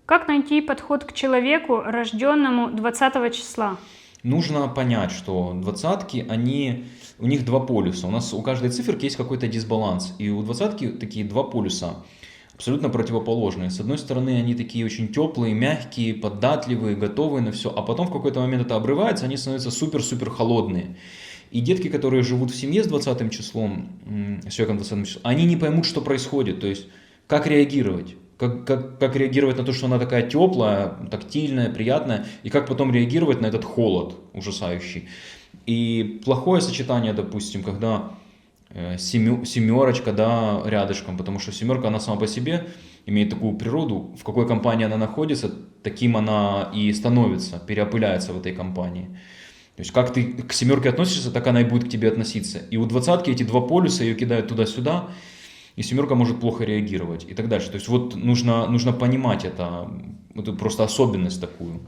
Как найти подход к человеку, рожденному 20 числа? Нужно понять, что двадцатки, у них два полюса. У каждой циферки есть какой-то дисбаланс. И у двадцатки такие два полюса, абсолютно противоположные. С одной стороны, они такие очень теплые, мягкие, податливые, готовые на все. А потом в какой-то момент это обрывается, они становятся супер-супер холодные. И детки, которые живут в семье с 20 числом, с человеком 20 числом, они не поймут, что происходит. То есть, как реагировать. Как реагировать на то, что она такая теплая, тактильная, приятная, и как потом реагировать на этот холод ужасающий. И плохое сочетание, допустим, когда семерочка, да, рядышком, потому что семерка, она сама по себе имеет такую природу, в какой компании она находится, таким она и становится, переопыляется в этой компании. То есть как ты к семерке относишься, так она и будет к тебе относиться. И у двадцатки эти два полюса, ее кидают туда-сюда, и семерка может плохо реагировать и так дальше. То есть вот нужно понимать это просто особенность такую.